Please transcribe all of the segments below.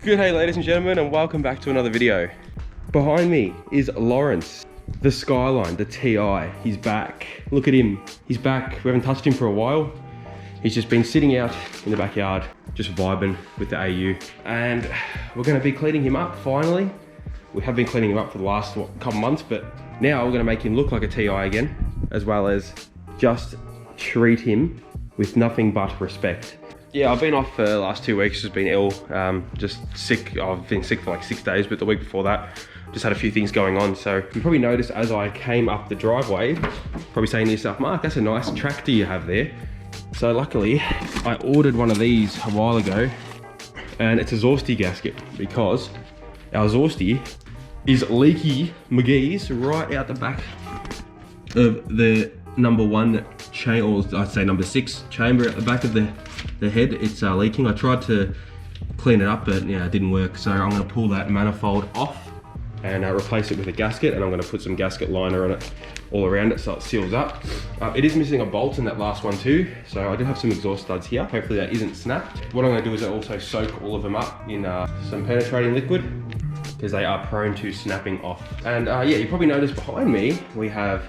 Good day, ladies and gentlemen, and welcome back to another video. Behind me is Laurence, the Skyline, the TI. He's back. Look at him. He's back. We haven't touched him for a while. He's just been sitting out in the backyard, just vibing with the AU. And we're going to be cleaning him up finally. We have been cleaning him up for the last couple months, but now we're going to make him look like a TI again, as well as just treat him with nothing but respect. Yeah, I've been off for the last 2 weeks, just been ill, just sick. I've been sick for like 6 days, but the week before that, just had a few things going on. So you probably noticed as I came up the driveway, probably saying to yourself, Mark, that's a nice tractor you have there. So luckily, I ordered one of these a while ago, and it's a exhausty gasket, because our exhausty is leaky McGee's right out the back of the #1 chain, or I'd say #6 chamber at the back of the head. It's leaking. I tried to clean it up, but yeah, it didn't work. So I'm going to pull that manifold off and replace it with a gasket, and I'm going to put some gasket liner on it all around it so it seals up. It is missing a bolt in that last one too, so I do have some exhaust studs here. Hopefully that isn't snapped. What I'm going to do is also soak all of them up in some penetrating liquid, because they are prone to snapping off. And yeah, you probably noticed behind me we have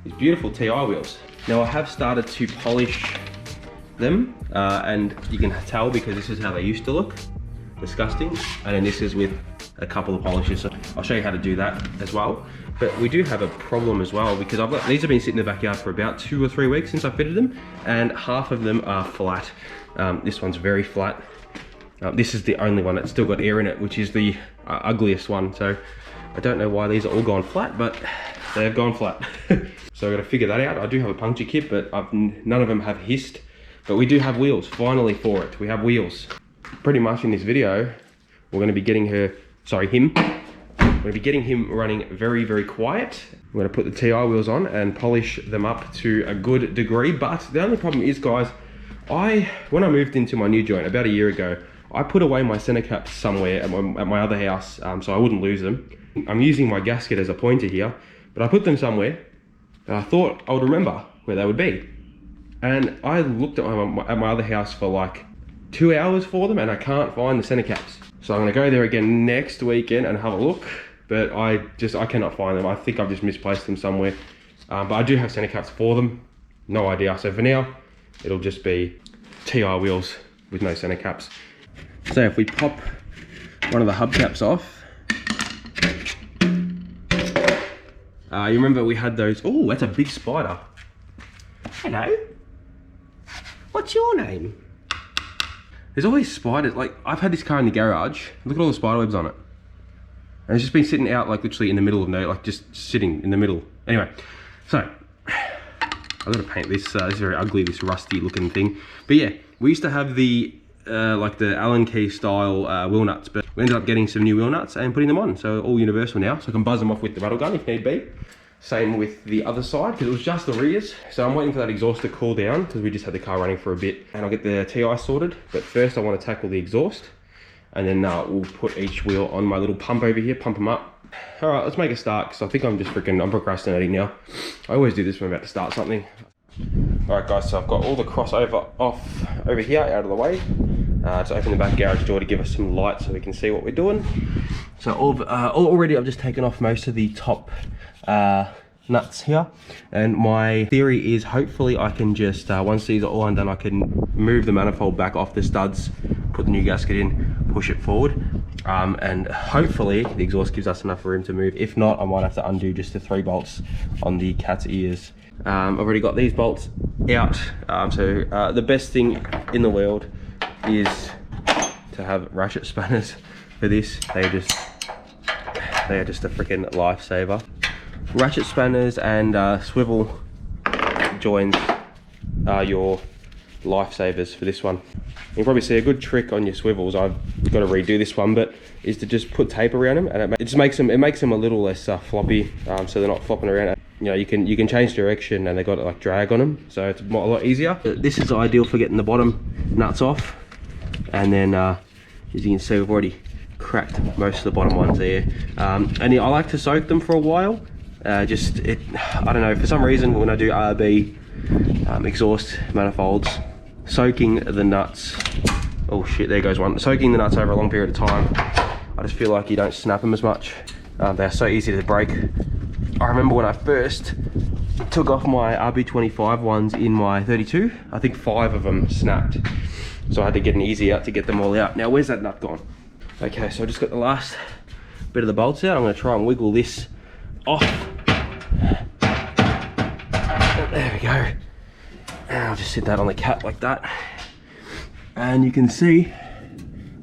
these beautiful TI wheels. Now I have started to polish them, and you can tell because this is how they used to look, disgusting. And then this is with a couple of polishes, so I'll show you how to do that as well. But we do have a problem as well, because these have been sitting in the backyard for about 2 or 3 weeks since I fitted them, and half of them are flat. This one's very flat. This is the only one that's still got air in it, which is the ugliest one. So I don't know why these are all gone flat, but they have gone flat. So I've got to figure that out. I do have a puncture kit, but none of them have hissed. But we do have wheels, finally, for it. We have wheels. Pretty much in this video, we're going to be getting him. We're going to be getting him running very, very quiet. I'm going to put the TI wheels on and polish them up to a good degree. But the only problem is, guys, when I moved into my new joint about a year ago, I put away my center caps somewhere at my other house, so I wouldn't lose them. I'm using my gasket as a pointer here, but I put them somewhere, and I thought I would remember where they would be. And I looked at my other house for like 2 hours for them, and I can't find the center caps. So I'm gonna go there again next weekend and have a look, but I cannot find them. I think I've just misplaced them somewhere. But I do have center caps for them, no idea. So for now, it'll just be TI wheels with no center caps. So if we pop one of the hubcaps off, you remember we had those, oh, that's a big spider. Hello, what's your name? There's always spiders. Like, I've had this car in the garage, look at all the spider webs on it. And it's just been sitting out like literally in the middle of nowhere, like just sitting in the middle. Anyway, so I've got to paint this, this is very ugly, this rusty looking thing. But yeah, we used to have the like the Allen key style wheel nuts, but we ended up getting some new wheel nuts and putting them on, so all universal now, so I can buzz them off with the rattle gun if need be. Same with the other side, because it was just the rears. So I'm waiting for that exhaust to cool down, because we just had the car running for a bit, and I'll get the TI sorted. But first I want to tackle the exhaust, and then we'll put each wheel on my little pump over here, pump them up. All right, let's make a start, because I think I'm procrastinating now. I always do this when I'm about to start something. All right guys, so I've got all the crossover off over here, out of the way. Just open the back garage door to give us some light so we can see what we're doing. So already I've just taken off most of the top nuts here, and my theory is hopefully I can just, once these are all undone, I can move the manifold back off the studs, put the new gasket in, push it forward, and hopefully the exhaust gives us enough room to move. If not, I might have to undo just the 3 bolts on the cat's ears. I've already got these bolts out, so the best thing in the world is to have ratchet spanners for this. They are just a freaking lifesaver. Ratchet spanners and swivel joins are your lifesavers for this one. You can probably see a good trick on your swivels. I've got to redo this one, but is to just put tape around them, and it just makes them a little less floppy, so they're not flopping around. You know, you can change direction, and they got like drag on them, so it's a lot easier. This is ideal for getting the bottom nuts off, and then as you can see, we've already cracked most of the bottom ones there. And yeah, I like to soak them for a while. I don't know, for some reason when I do RB exhaust manifolds, soaking the nuts Oh shit, there goes one. Soaking the nuts over a long period of time, I just feel like you don't snap them as much. They're so easy to break. I remember when I first took off my RB25 ones in my 32, I think 5 of them snapped. So I had to get an easy out to get them all out. Now, where's that nut gone? Okay, so I just got the last bit of the bolts out. I'm gonna try and wiggle this off. There we go. And I'll just sit that on the cap like that. And you can see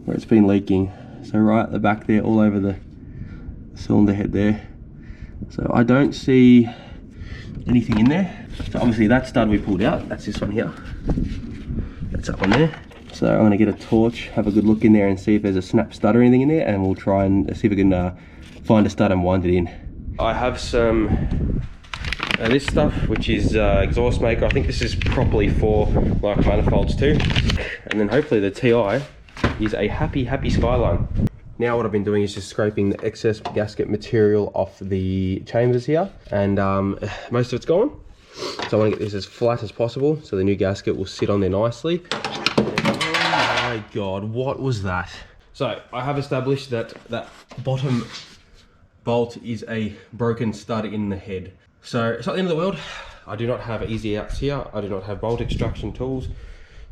where it's been leaking. So right at the back there, all over the cylinder head there. So I don't see anything in there. So obviously that stud we pulled out, that's this one here. That's that one there. So I'm gonna get a torch, have a good look in there and see if there's a snap stud or anything in there, and we'll try and see if we can find a stud and wind it in. I have some this stuff, which is exhaust maker. I think this is properly for like manifolds too. And then hopefully the TI is a happy skyline. Now what I've been doing is just scraping the excess gasket material off the chambers here, and most of it's gone. So I want to get this as flat as possible so the new gasket will sit on there nicely. Oh my god, what was that? So I have established that that bottom bolt is a broken stud in the head. So it's not the end of the world. I do not have easy outs here. I do not have bolt extraction tools.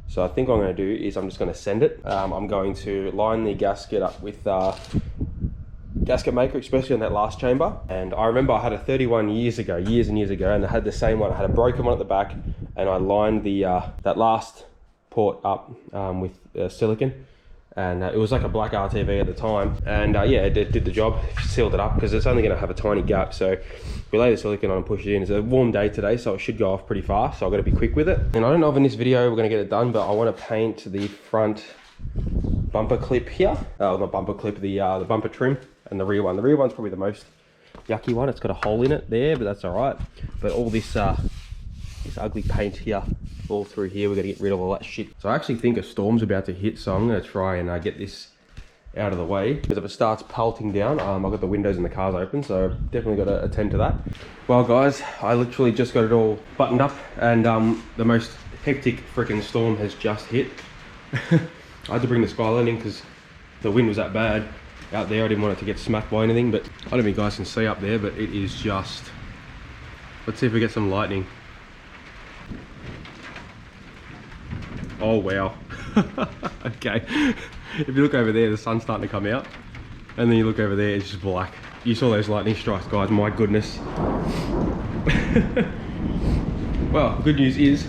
So I think what I'm going to do is I'm just going to send it. I'm going to line the gasket up with gasket maker, especially on that last chamber. And I remember I had a 31 years and years ago, and I had the same one. I had a broken one at the back, and I lined the that last port up with silicone. And it was like a black RTV at the time. And yeah, it did the job, sealed it up, because it's only going to have a tiny gap. So we lay the silicone on and push it in. It's a warm day today, so it should go off pretty fast. So I've got to be quick with it. And I don't know if in this video we're going to get it done, but I want to paint the front bumper clip here. Not bumper clip, the bumper trim, and the rear one. The rear one's probably the most yucky one. It's got a hole in it there, but that's all right. But all this ugly paint here, all through here, we're gonna get rid of all that shit. So I actually think a storm's about to hit, so I'm gonna try and get this out of the way, because if it starts pelting down, I've got the windows in the cars open, so definitely got to attend to that. Well guys, I literally just got it all buttoned up, and the most hectic freaking storm has just hit. I had to bring the skyline in because the wind was that bad out there. I didn't want it to get smacked by anything, but I don't know if you guys can see up there, but it is just, let's see if we get some lightning. Oh wow. Okay, if you look over there, the sun's starting to come out, and then you look over there, it's just black. You saw those lightning strikes, guys, my goodness. Well, good news is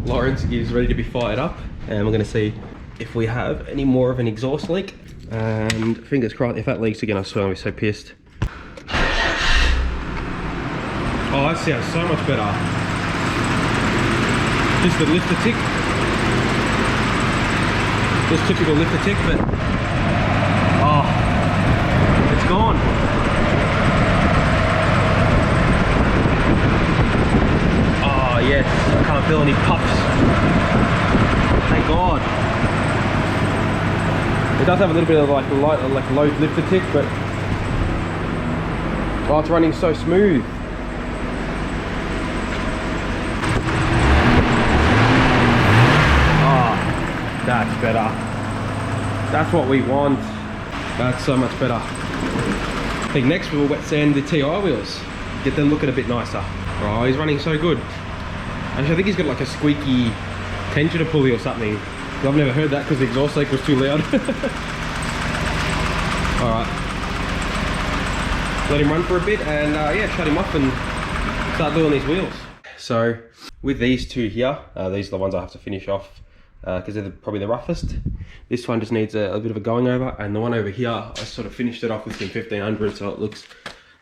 Laurence is ready to be fired up, and we're going to see if we have any more of an exhaust leak, and fingers crossed. If that leaks again, I swear I'll be so pissed. Oh, that sounds so much better. Just the lifter tick. Just typical lifter tick, but oh, it's gone. Oh yes, I can't feel any puffs. Thank God. It does have a little bit of like low lifter tick, but oh, it's running so smooth. That's better. That's what we want. That's so much better. I think next we'll wet sand the TI wheels. Get them looking a bit nicer. Oh, he's running so good. Actually, I think he's got like a squeaky tensioner pulley or something. I've never heard that because the exhaust leak was too loud. Alright. Let him run for a bit, and yeah, shut him off and start doing these wheels. So with these two here, these are the ones I have to finish off, because they're probably the roughest. This one just needs a bit of a going over, and the one over here, I sort of finished it off with some 1500, so it looks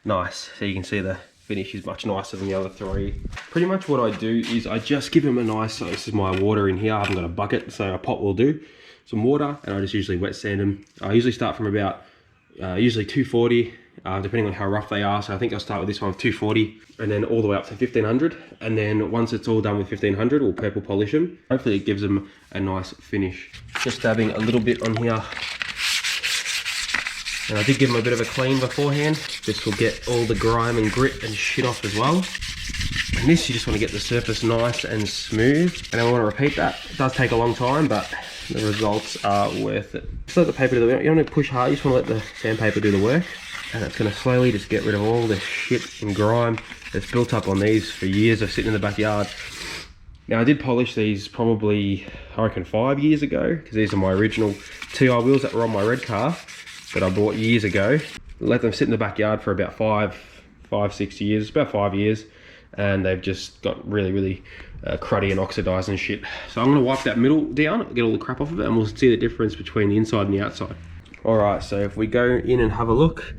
nice. So you can see the finish is much nicer than the other three. Pretty much what I do is I just give them a nice, so this is my water in here, I haven't got a bucket, so a pot will do. Some water, and I just usually wet sand them. I usually start from about, usually 240, depending on how rough they are. So I think I'll start with this one with 240, and then all the way up to 1500. And then once it's all done with 1500, we'll purple polish them. Hopefully it gives them a nice finish. Just dabbing a little bit on here. And I did give them a bit of a clean beforehand. This will get all the grime and grit and shit off as well. And this, you just want to get the surface nice and smooth. And I want to repeat that. It does take a long time, but the results are worth it. Just let the paper do the work. You don't want to push hard, you just want to let the sandpaper do the work. And it's going to slowly just get rid of all the shit and grime that's built up on these for years of sitting in the backyard. Now I did polish these probably, I reckon 5 years ago, because these are my original TI wheels that were on my red car that I bought years ago. Let them sit in the backyard for about 6 years, about 5 years, and they've just got really cruddy and oxidized and shit. So I'm going to wipe that middle down, get all the crap off of it, and we'll see the difference between the inside and the outside. Alright, so if we go in and have a look,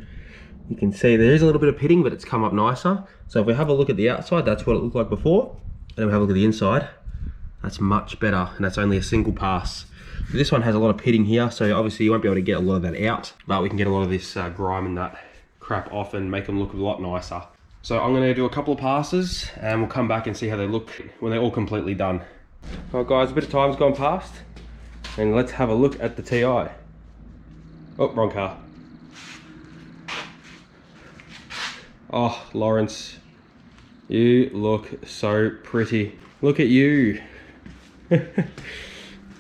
you can see there is a little bit of pitting, but it's come up nicer. So if we have a look at the outside, that's what it looked like before. And then we have a look at the inside, that's much better, and that's only a single pass. This one has a lot of pitting here, so obviously you won't be able to get a lot of that out, but we can get a lot of this grime and that crap off and make them look a lot nicer. So I'm going to do a couple of passes, and we'll come back and see how they look when they're all completely done. Alright guys, a bit of time's gone past, and let's have a look at the TI. Oh, wrong car. Oh, Laurence, you look so pretty. Look at you.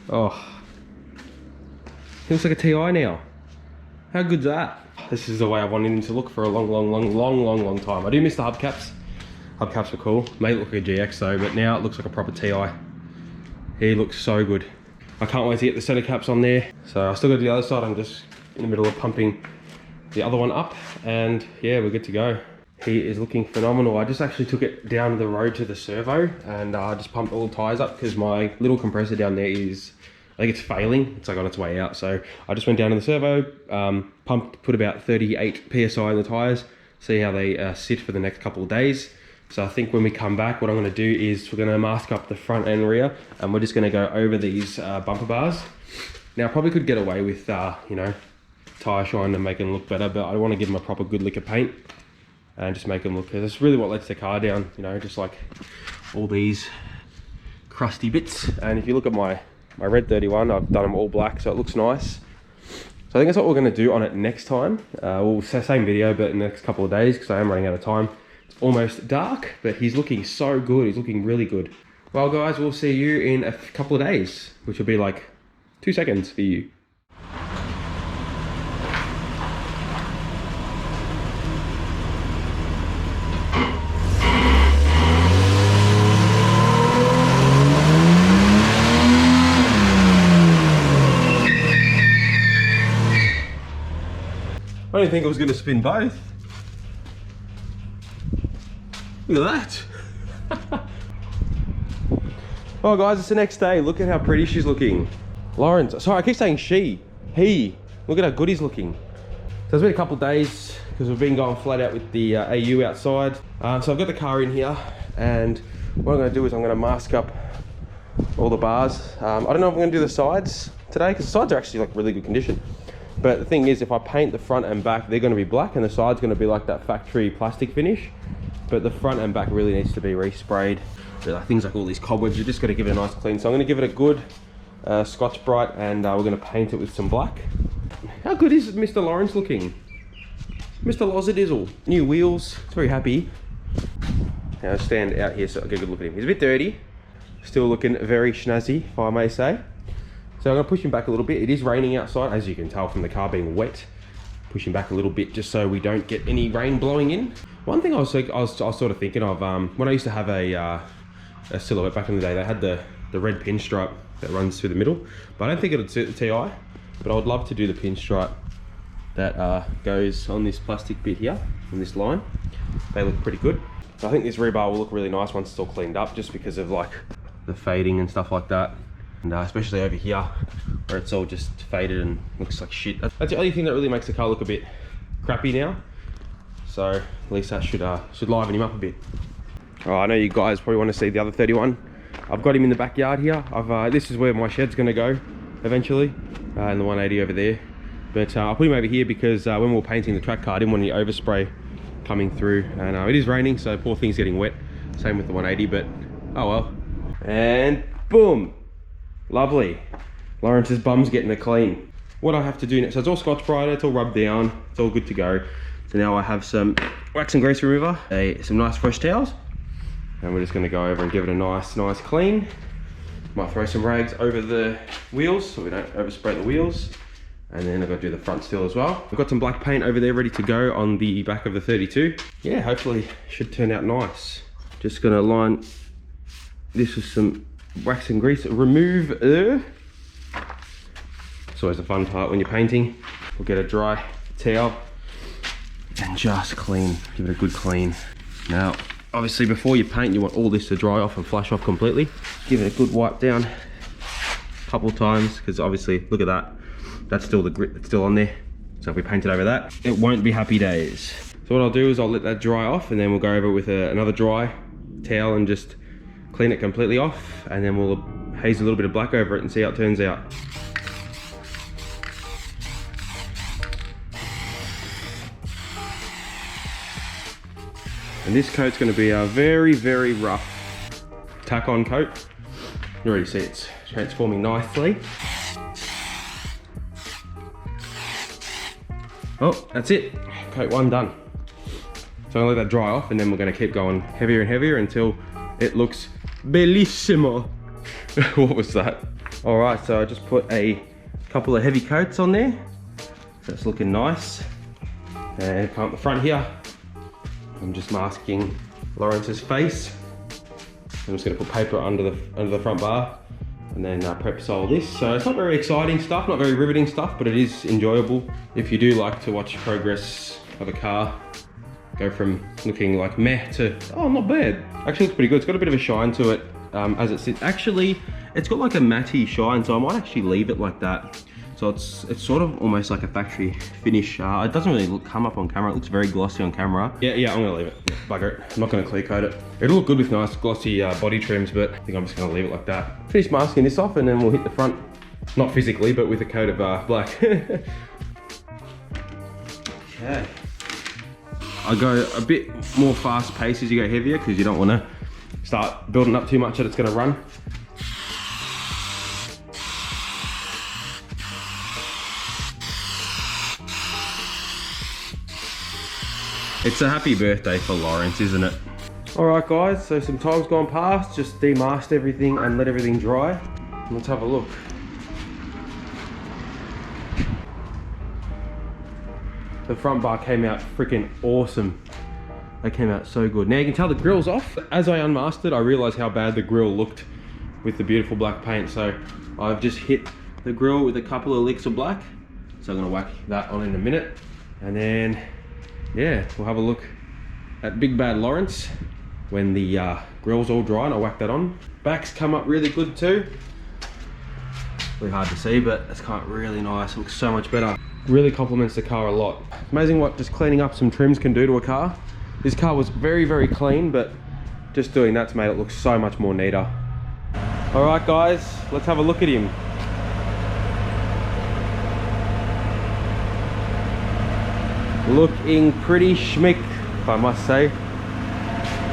Oh, he looks like a TI now. How good's that? This is the way I wanted him to look for a long time. I do miss the hubcaps. Hubcaps were cool. Made it look like a GX though, but now it looks like a proper TI. He looks so good. I can't wait to get the center caps on there. So I still got to do the other side. I'm just in the middle of pumping the other one up, and yeah, we're good to go. He is looking phenomenal. I just actually took it down the road to the servo, and I just pumped all the tires up because my little compressor down there is, I think it's failing. It's like on its way out. So I just went down to the servo, put about 38 PSI in the tires, see how they sit for the next couple of days. So I think when we come back, what I'm gonna do is we're gonna mask up the front and rear, and we're just gonna go over these bumper bars. Now I probably could get away with, you know, tire shine and make them look better, but I want to give them a proper good lick of paint and just make them look, because that's really what lets the car down, you know, just like all these crusty bits. And if you look at my red 31, I've done them all black, so it looks nice. So I think that's what we're going to do on it next time. We'll say same video, but in the next couple of days, because I am running out of time. It's almost dark, but he's looking so good. He's looking really good. Well guys, we'll see you in a couple of days, which will be like 2 seconds for you. I didn't think I was going to spin both. Look at that. Oh guys, it's the next day. Look at how pretty she's looking. Laurence, sorry, I keep saying she. He. Look at how good he's looking. So it's been a couple of days because we've been going flat out with the AU outside. So I've got the car in here, and what I'm going to do is I'm going to mask up all the bars. I don't know if I'm going to do the sides today, because the sides are actually like really good condition. But the thing is, if I paint the front and back, they're going to be black, and the side's going to be like that factory plastic finish. But the front and back really needs to be resprayed. Like things like all these cobwebs, you just got to give it a nice clean. So I'm going to give it a good Scotch Brite, and we're going to paint it with some black. How good is Mr. Laurence looking? Mr. Lozadizzle. New wheels. He's very happy. Now I'll stand out here so I get a good look at him. He's a bit dirty. Still looking very schnazzy, if I may say. So I'm going to push him back a little bit. It is raining outside, as you can tell from the car being wet. Push him back a little bit just so we don't get any rain blowing in. One thing I was sort of thinking of, when I used to have a Silhouette back in the day, they had the red pinstripe that runs through the middle. But I don't think it would suit the TI. But I would love to do the pinstripe that goes on this plastic bit here, on this line. They look pretty good. So I think this rebar will look really nice once it's all cleaned up, just because of like the fading and stuff like that. And especially over here, where it's all just faded and looks like shit. That's the only thing that really makes the car look a bit crappy now. So at least that should liven him up a bit. Oh, I know you guys probably want to see the other 31. I've got him in the backyard here. This is where my shed's going to go eventually, and the 180 over there. But I'll put him over here because when we were painting the track car, I didn't want any overspray coming through. And it is raining, so poor thing's getting wet. Same with the 180, but oh well. And boom. Lovely. Laurence's bum's getting it clean. What I have to do next, so it's all Scotch Brite, it's all rubbed down, it's all good to go. So now I have some wax and grease remover, some nice fresh towels, and we're just going to go over and give it a nice clean. Might throw some rags over the wheels so we don't overspray the wheels. And then I've got to do the front still as well. I've got some black paint over there ready to go on the back of the 32. Yeah, hopefully should turn out nice. Just gonna line this with some wax and grease remover. It's always a fun part when you're painting. We'll get a dry towel and just clean, give it a good clean. Now, obviously before you paint, you want all this to dry off and flush off completely. Give it a good wipe down a couple times, because obviously, look at that. That's still the grit that's still on there. So if we paint it over that, it won't be happy days. So what I'll do is I'll let that dry off, and then we'll go over with another dry towel and just clean it completely off, and then we'll haze a little bit of black over it and see how it turns out. And this coat's going to be a very, very rough tack-on coat. You already see it's transforming nicely. Oh, that's it. Coat 1 done. So I'll let that dry off, and then we're going to keep going heavier and heavier until it looks bellissimo. What was that? All right, so I just put a couple of heavy coats on there. So it's looking nice. And come up the front here. I'm just masking Laurence's face. I'm just going to put paper under the front bar, and then prep sole this. So it's not very exciting stuff, not very riveting stuff, but it is enjoyable. If you do like to watch progress of a car go from looking like meh to, oh, not bad. Actually looks pretty good. It's got a bit of a shine to it as it sits. Actually, it's got like a matte shine, so I might actually leave it like that. So it's sort of almost like a factory finish. It doesn't really come up on camera. It looks very glossy on camera. Yeah, I'm gonna leave it. Yeah, bugger it. I'm not gonna clear coat it. It'll look good with nice glossy body trims, but I think I'm just gonna leave it like that. Finish masking this off, and then we'll hit the front. Not physically, but with a coat of black. Okay. I go a bit more fast paced as you go heavier, because you don't wanna start building up too much that it's gonna run. It's a happy birthday for Laurence, isn't it? All right, guys, so some time's gone past. Just demasked everything and let everything dry. Let's have a look. The front bar came out freaking awesome. They came out so good. Now you can tell the grill's off. As I unmasked it, I realized how bad the grill looked with the beautiful black paint. So I've just hit the grill with a couple of licks of black. So I'm gonna whack that on in a minute. And then, yeah, we'll have a look at Big Bad Laurence when the grill's all dry, and I'll whack that on. Back's come up really good too. Really hard to see, but it's come up really nice. It looks so much better. Really complements the car a lot. It's amazing what just cleaning up some trims can do to a car. This car was very, very clean, but just doing that's made it look so much more neater. All right, guys, let's have a look at him. Looking pretty schmick, if I must say.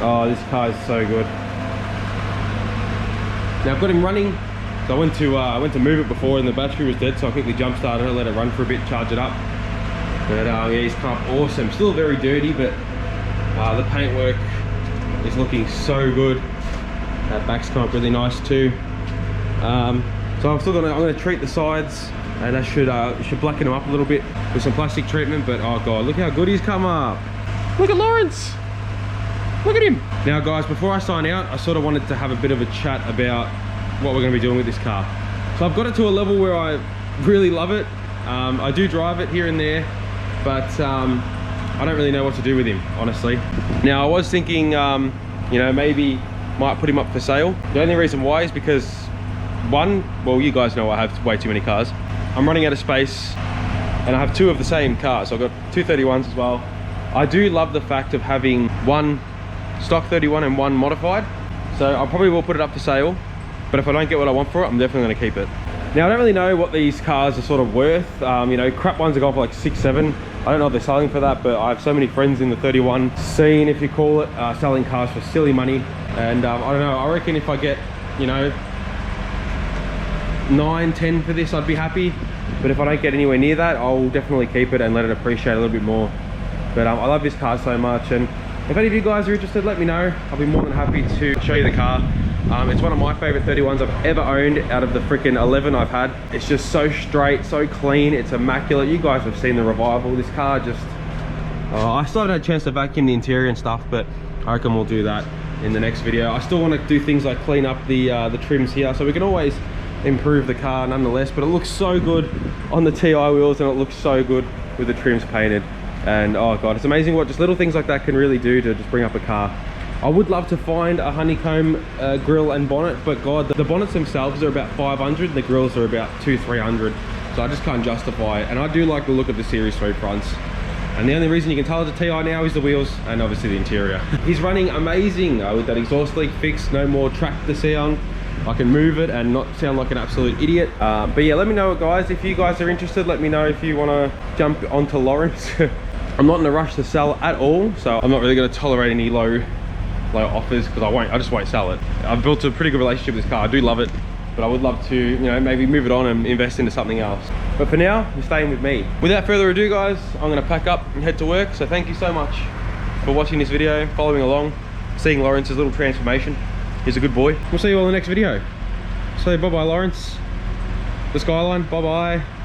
Oh, this car is so good. Now I've got him running. So I went to move it before, and the battery was dead, so I quickly jump started it, let it run for a bit, charge it up. But yeah, he's come up awesome. Still very dirty, but the paintwork is looking so good. That back's come up really nice too. So I'm gonna treat the sides, and I should blacken them up a little bit with some plastic treatment. But oh god, look how good he's come up. Look at Laurence. Look at him. Now guys, before I sign out, I sort of wanted to have a bit of a chat about what we're going to be doing with this car. So I've got it to a level where I really love it. I do drive it here and there, but I don't really know what to do with him, honestly. Now I was thinking, you know, maybe might put him up for sale. The only reason why is because one, well, you guys know I have way too many cars. I'm running out of space, and I have two of the same car. So I've got two 31s as well. I do love the fact of having one stock 31 and one modified. So I probably will put it up for sale. But if I don't get what I want for it, I'm definitely going to keep it. Now, I don't really know what these cars are sort of worth. You know, crap ones are going for like 6, 7. I don't know if they're selling for that, but I have so many friends in the 31 scene, if you call it, selling cars for silly money. And I don't know, I reckon if I get, you know, 9, 10 for this, I'd be happy. But if I don't get anywhere near that, I'll definitely keep it and let it appreciate a little bit more. But I love this car so much, and if any of you guys are interested, let me know. I'll be more than happy to show you the car. It's one of my favorite 31s I've ever owned out of the freaking 11 I've had. It's just so straight, so clean, it's immaculate. You guys have seen the revival. This car just, I still haven't had a chance to vacuum the interior and stuff, but I reckon we'll do that in the next video. I still want to do things like clean up the trims here, so we can always improve the car nonetheless, but it looks so good on the TI wheels and it looks so good with the trims painted. And oh god, it's amazing what just little things like that can really do to just bring up a car. I would love to find a honeycomb grille and bonnet, but god, the bonnets themselves are about 500 and the grills are about 200-300, so I just can't justify it. And I do like the look of the Series 3 fronts, and the only reason you can tell it's a TI now is the wheels and obviously the interior. He's running amazing with that exhaust leak fixed, no more tractor sound. I can move it and not sound like an absolute idiot. But yeah, let me know guys, if you guys are interested, let me know if you want to jump onto Laurence. I'm not in a rush to sell at all, so I'm not really going to tolerate any low offers, because I just won't sell it. I've built a pretty good relationship with this car. I do love it, but I would love to, you know, maybe move it on and invest into something else. But for now, you're staying with me. Without further ado guys, I'm going to pack up and head to work. So thank you so much for watching this video, following along, seeing Laurence's little transformation. He's a good boy. We'll see you all in the next video. So bye bye Laurence, the Skyline, bye bye.